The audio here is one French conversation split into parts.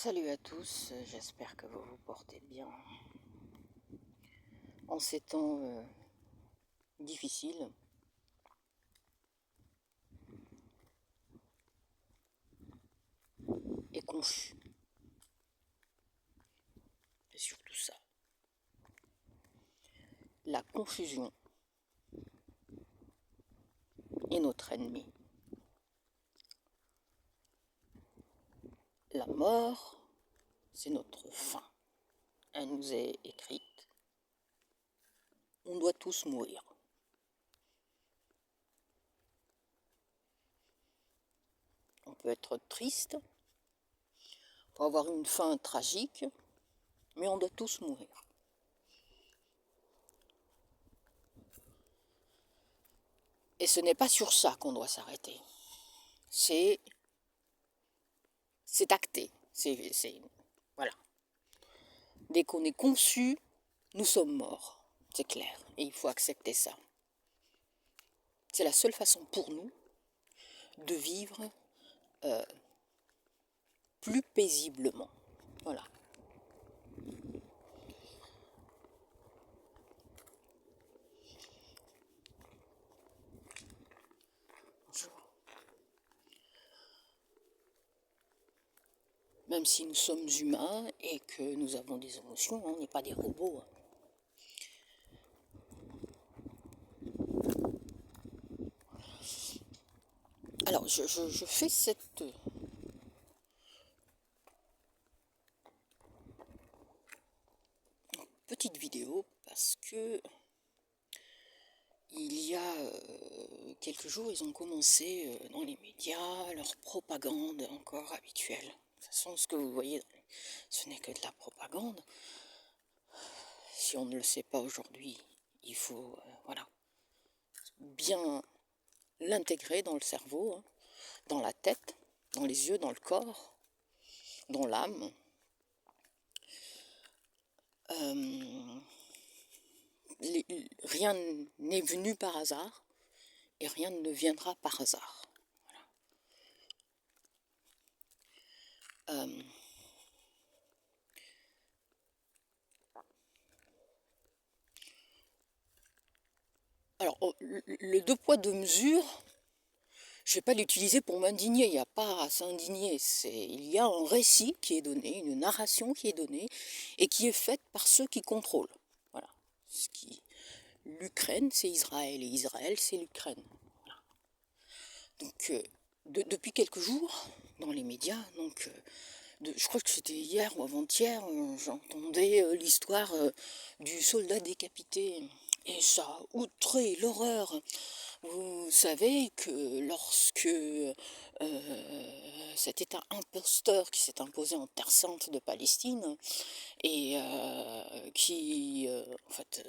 Salut à tous, j'espère que vous vous portez bien en ces temps difficiles. Et confus. C'est surtout ça. La confusion est notre ennemi. La mort, c'est notre fin. Elle nous est écrite. On doit tous mourir. On peut être triste, on peut avoir une fin tragique, mais on doit tous mourir. Et ce n'est pas sur ça qu'on doit s'arrêter. C'est acté. Voilà. Dès qu'on est conçu, nous sommes morts. C'est clair. Et il faut accepter ça. C'est la seule façon pour nous de vivre plus paisiblement. Voilà. Bonjour. Même si nous sommes humains et que nous avons des émotions, on n'est pas des robots. Alors, je fais cette petite vidéo parce que il y a quelques jours, ils ont commencé dans les médias leur propagande encore habituelle. De toute façon, ce que vous voyez, ce n'est que de la propagande. Si on ne le sait pas aujourd'hui, il faut voilà, bien l'intégrer dans le cerveau, hein, dans la tête, dans les yeux, dans le corps, dans l'âme. Rien n'est venu par hasard et rien ne viendra par hasard. Voilà. Alors, le deux poids, deux mesures, je ne vais pas l'utiliser pour m'indigner, il n'y a pas à s'indigner. Il y a un récit qui est donné, une narration qui est donnée, et qui est faite par ceux qui contrôlent. Voilà. L'Ukraine, c'est Israël, et Israël, c'est l'Ukraine. Voilà. Donc, depuis quelques jours, dans les médias, je crois que c'était hier ou avant-hier, j'entendais l'histoire du soldat décapité. Et ça a outré l'horreur. Vous savez que lorsque cet État imposteur qui s'est imposé en Terre Sainte de Palestine et qui, en fait,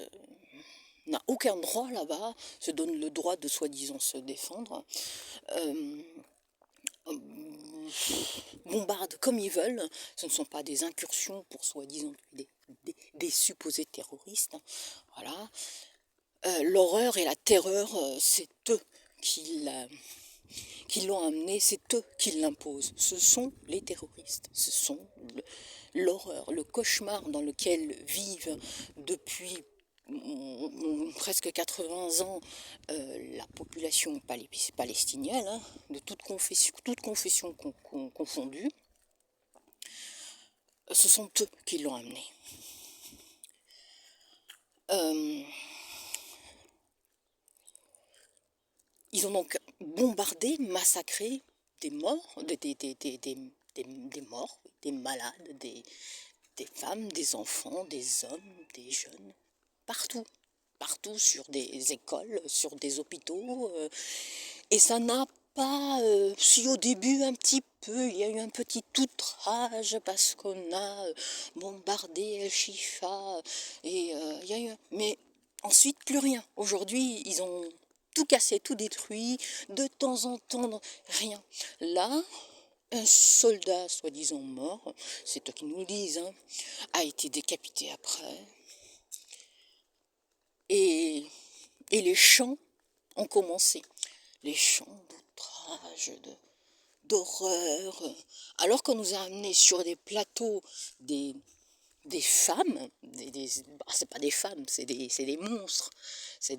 n'a aucun droit là-bas, se donne le droit de soi-disant se défendre, bombardent comme ils veulent. Ce ne sont pas des incursions pour soi-disant des supposés terroristes. Voilà. L'horreur et la terreur, c'est eux qui l'ont amené, c'est eux qui l'imposent. Ce sont les terroristes, ce sont l'horreur, le cauchemar dans lequel vivent depuis presque 80 ans la population palestinienne, hein, de toute confession confondue. Ce sont eux qui l'ont amené. Ils ont donc bombardé, massacré des morts, des morts, des malades, des femmes, des enfants, des hommes, des jeunes, partout. Partout, sur des écoles, sur des hôpitaux. Et ça n'a pas, si au début un petit peu, il y a eu un petit outrage parce qu'on a bombardé El Shifa, et il y a eu, mais ensuite plus rien. Aujourd'hui, ils ont tout cassé, tout détruit, de temps en temps, rien. Là, un soldat, soi-disant mort, c'est eux qui nous le disent, hein, a été décapité après. Et les chants ont commencé. Les chants d'outrage, d'horreur, alors qu'on nous a amenés sur des plateaux des, des femmes, c'est pas des femmes, c'est des monstres, c'est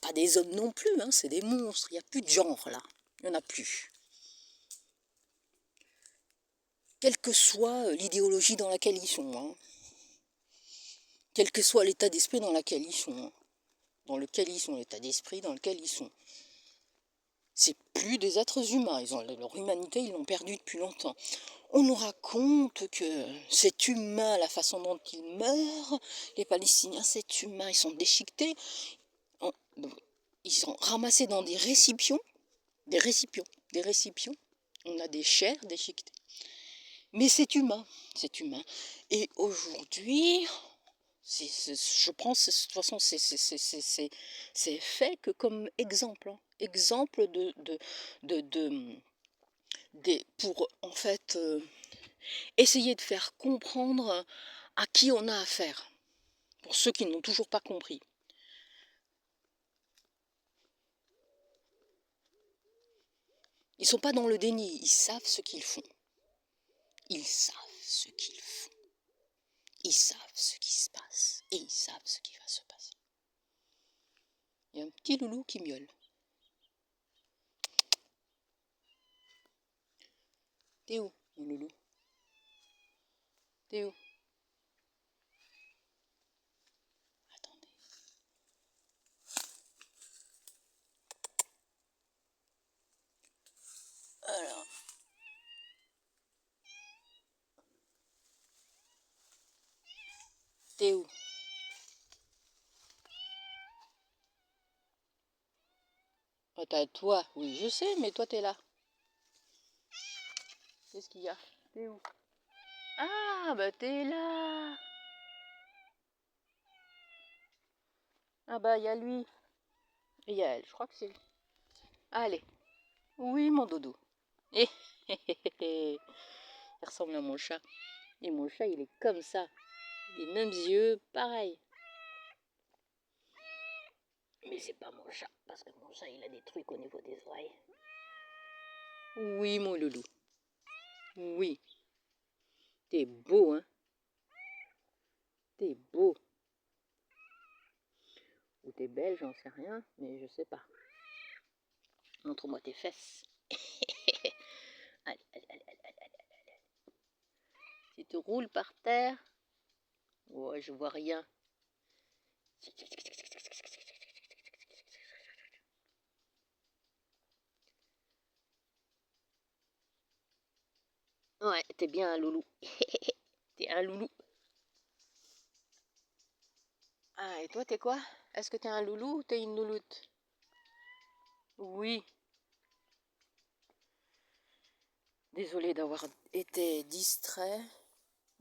pas des hommes non plus, hein, c'est des monstres, il n'y a plus de genre là, il n'y en a plus. Quelle que soit l'idéologie dans laquelle ils sont, hein, quel que soit l'état d'esprit dans lequel ils sont, hein, l'état d'esprit dans lequel ils sont. C'est plus des êtres humains, leur humanité, ils l'ont perdue depuis longtemps. On nous raconte que c'est humain la façon dont ils meurent, les Palestiniens c'est humain, ils sont déchiquetés, ils sont ramassés dans des récipients, des récipients, on a des chairs déchiquetées. Mais c'est humain, c'est humain. Et aujourd'hui, je pense, de toute façon, c'est fait que comme exemple, hein, exemple pour en fait essayer de faire comprendre à qui on a affaire, pour ceux qui n'ont toujours pas compris. Ils ne sont pas dans le déni, ils savent ce qu'ils font. Ils savent ce qu'ils font. Ils savent ce qui se passe. Et ils savent ce qui va se passer. Il y a un petit loulou qui miaule. T'es où, mon loulou? T'es où? Attendez. Alors. T'es où? Oh, toi, oui, je sais, mais toi, t'es là. Qu'est-ce qu'il y a? T'es où? Ah, bah t'es là. Ah bah, il y a lui. Et il y a elle, je crois que c'est... Allez. Oui, mon doudou. Il ressemble à mon chat. Et mon chat, il est comme ça. Les mêmes yeux, pareil. Mais c'est pas mon chat, parce que mon chat, il a des trucs au niveau des oreilles. Oui, mon loulou. Oui. T'es beau, hein? T'es beau. Ou t'es belle, j'en sais rien, mais je sais pas. Montre-moi tes fesses. Allez, allez, allez, allez, allez, allez. Si tu roules par terre... Ouais, je vois rien. Ouais, t'es bien un loulou. T'es un loulou. Ah, et toi, t'es quoi? Est-ce que t'es un loulou ou t'es une louloute? Oui. Désolée d'avoir été distrait.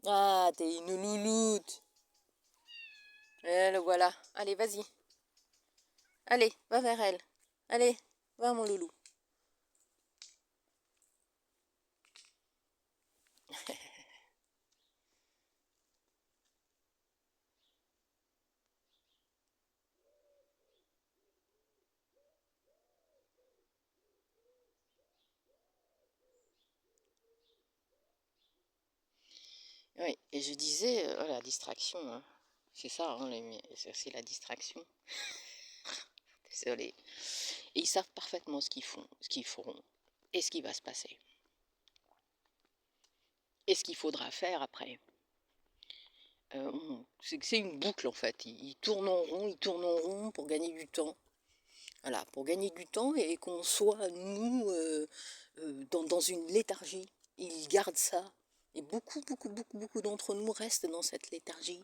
Ah, t'es une louloute. Et le voilà. Allez, vas-y. Allez, va vers elle. Allez, va mon loulou. Oui, et je disais, la distraction, hein. C'est ça, hein, c'est la distraction. Désolée. Et ils savent parfaitement ce qu'ils font, ce qu'ils feront, et ce qui va se passer. Et ce qu'il faudra faire après. C'est une boucle en fait. Ils tournent en rond pour gagner du temps. Voilà, pour gagner du temps et qu'on soit, nous, dans une léthargie. Ils gardent ça. Et beaucoup d'entre nous restent dans cette léthargie.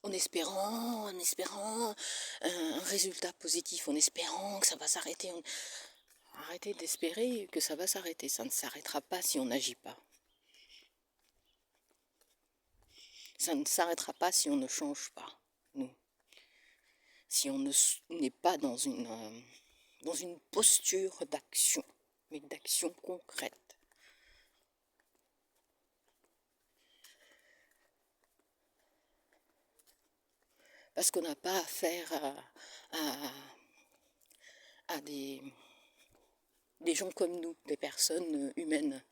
En espérant un résultat positif, en espérant que ça va s'arrêter. Arrêtez d'espérer que ça va s'arrêter. Ça ne s'arrêtera pas si on n'agit pas. Ça ne s'arrêtera pas si on ne change pas, nous. Si on n'est pas dans une posture d'action, mais d'action concrète. Parce qu'on n'a pas affaire à des des gens comme nous, des personnes humaines.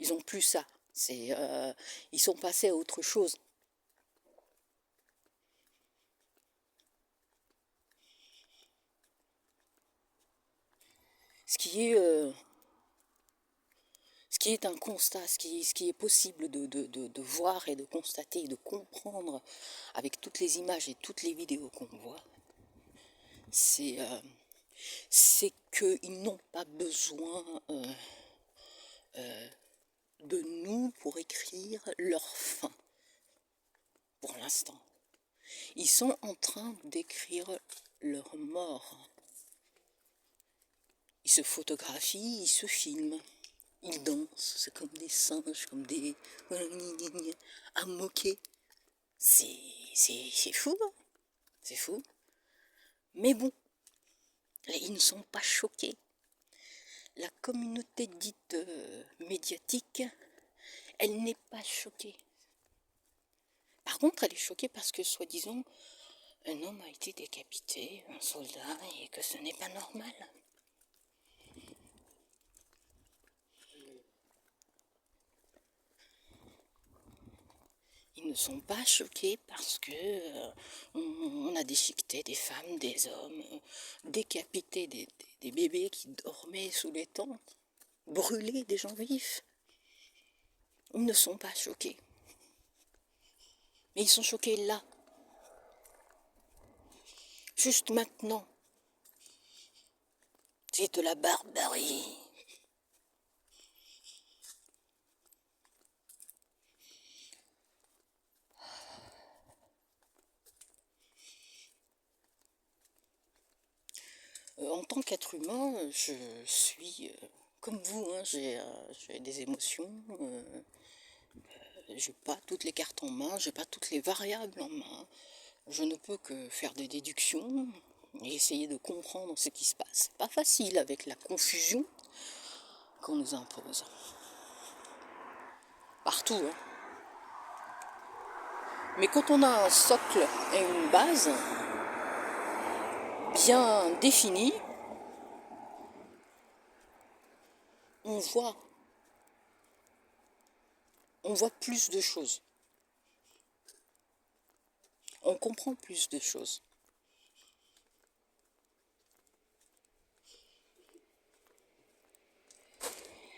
Ils ont plus ça. Ils sont passés à autre chose. Ce qui est un constat, ce qui est possible de voir et de constater et de comprendre avec toutes les images et toutes les vidéos qu'on voit, c'est qu'ils n'ont pas besoin de nous pour écrire leur fin, pour l'instant. Ils sont en train d'écrire leur mort. Ils se photographient, ils se filment, ils dansent, c'est comme des singes, comme des... à moquer. C'est fou, hein, c'est fou. Mais bon, ils ne sont pas choqués. La communauté dite médiatique, elle n'est pas choquée. Par contre, elle est choquée parce que, soi-disant, un homme a été décapité, un soldat, et que ce n'est pas normal. Ils ne sont pas choqués parce que on a déchiqueté des femmes, des hommes, décapité des bébés qui dormaient sous les tentes, brûlé des gens vifs. Ils ne sont pas choqués. Mais ils sont choqués là. Juste maintenant. C'est de la barbarie. En tant qu'être humain, je suis comme vous, hein, j'ai des émotions, j'ai pas toutes les cartes en main, j'ai pas toutes les variables en main. Je ne peux que faire des déductions et essayer de comprendre ce qui se passe. Pas facile avec la confusion qu'on nous impose. Partout, hein. Mais quand on a un socle et une base bien définie, on voit plus de choses. On comprend plus de choses.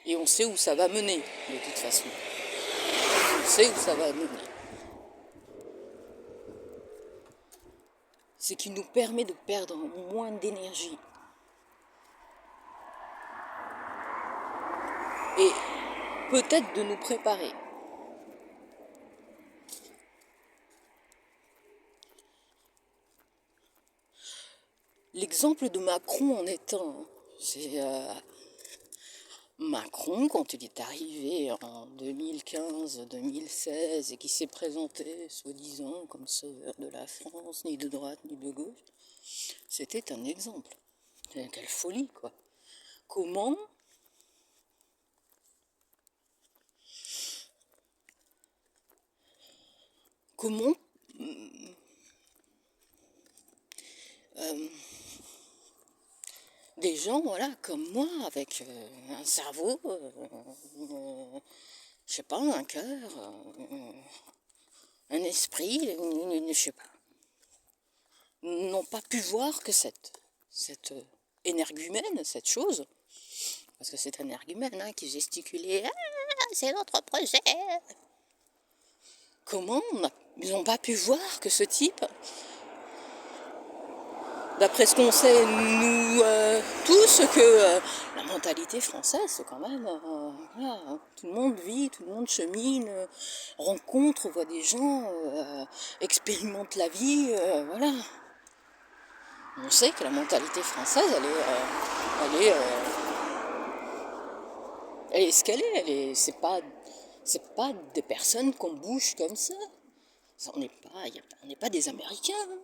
Et on sait où ça va mener, de toute façon. On sait où ça va mener. Ce qui nous permet de perdre moins d'énergie. Et peut-être de nous préparer. L'exemple de Macron en est un. C'est Macron, quand il est arrivé en 2015-2016 et qui s'est présenté, soi-disant, comme sauveur de la France, ni de droite ni de gauche, c'était un exemple. Quelle folie, quoi. Comment des gens, voilà, comme moi, avec un cerveau, je sais pas, un cœur, un esprit, je sais pas, n'ont pas pu voir que cette énergumène, cette chose, parce que c'est un énergumène hein, qui gesticulait, ah, c'est notre projet. Comment ils n'ont pas pu voir que ce type, d'après ce qu'on sait, nous tous, que la mentalité française, quand même, voilà, tout le monde vit, tout le monde chemine, rencontre, voit des gens, expérimente la vie, voilà. On sait que la mentalité française, elle est ce qu'elle est. C'est pas des personnes qu'on bouge comme ça. On n'est pas des Américains. Hein.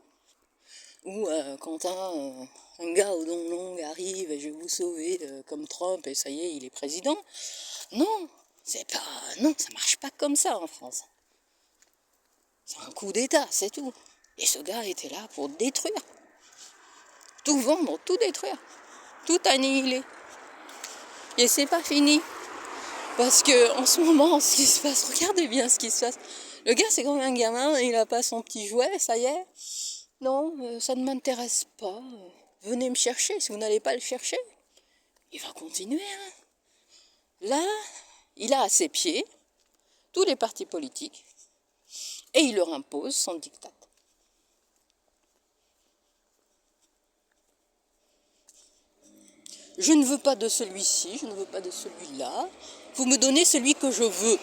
Ou quand un gars aux dents longues arrive et je vais vous sauver comme Trump et ça y est, il est président. Non, non, ça marche pas comme ça en France. C'est un coup d'État, c'est tout. Et ce gars était là pour détruire. Tout vendre, tout détruire. Tout annihiler. Et c'est pas fini. Parce que en ce moment, ce qui se passe, regardez bien ce qui se passe. Le gars, c'est comme un gamin, il a pas son petit jouet, ça y est. Non, ça ne m'intéresse pas. Venez me chercher. Si vous n'allez pas le chercher, il va continuer. Hein. Là, il a à ses pieds tous les partis politiques et il leur impose son diktat. Je ne veux pas de celui-ci, je ne veux pas de celui-là. Vous me donnez celui que je veux.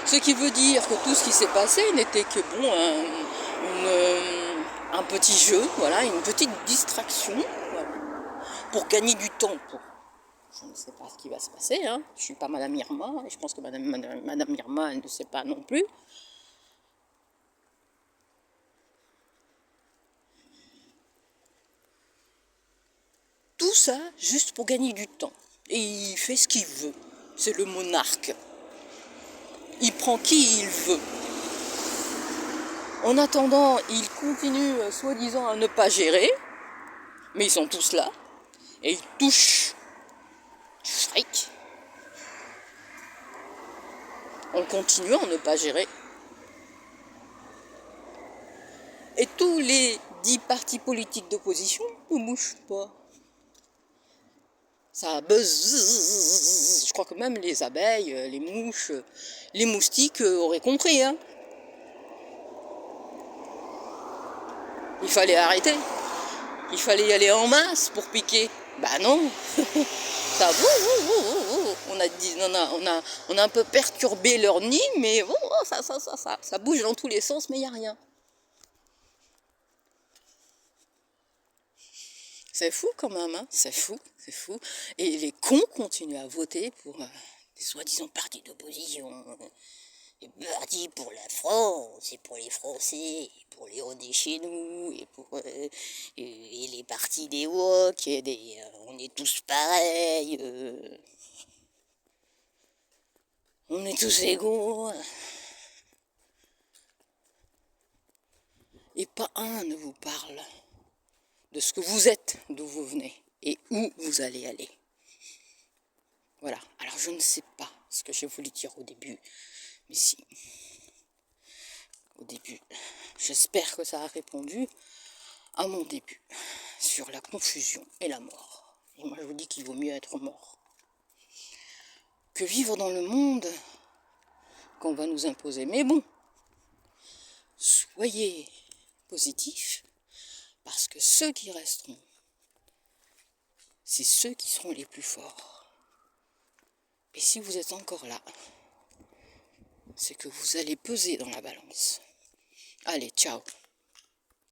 Ce qui veut dire que tout ce qui s'est passé n'était que bon, un petit jeu, voilà, une petite distraction, voilà, pour gagner du temps. Je ne sais pas ce qui va se passer, hein. Je ne suis pas Madame Irma, et je pense que Madame Irma, elle ne sait pas non plus. Tout ça juste pour gagner du temps. Et il fait ce qu'il veut. C'est le monarque. Il prend qui il veut. En attendant, il continue soi-disant à ne pas gérer, mais ils sont tous là, et ils touchent du fric en continuant à ne pas gérer. Et tous les 10 partis politiques d'opposition ne bougent pas. Ça buzz. Je crois que même les abeilles, les mouches, les moustiques auraient compris. Hein. Il fallait arrêter. Il fallait y aller en masse pour piquer. Bah non. Ça, on a un peu perturbé leur nid, mais ça bouge dans tous les sens, mais il n'y a rien. C'est fou quand même, hein, c'est fou. Et les cons continuent à voter pour des soi-disant partis d'opposition. Les partis pour la France, et pour les Français, et pour les on est chez nous, et les partis des woke, on est tous pareils, on est tous égaux. Et pas un ne vous parle de ce que vous êtes, d'où vous venez et où vous allez aller. Voilà, alors je ne sais pas ce que j'ai voulu dire au début, mais si, au début, j'espère que ça a répondu à mon début sur la confusion et la mort. Et moi je vous dis qu'il vaut mieux être mort que vivre dans le monde qu'on va nous imposer. Mais bon, soyez positifs, parce que ceux qui resteront, c'est ceux qui seront les plus forts. Et si vous êtes encore là, c'est que vous allez peser dans la balance. Allez, ciao.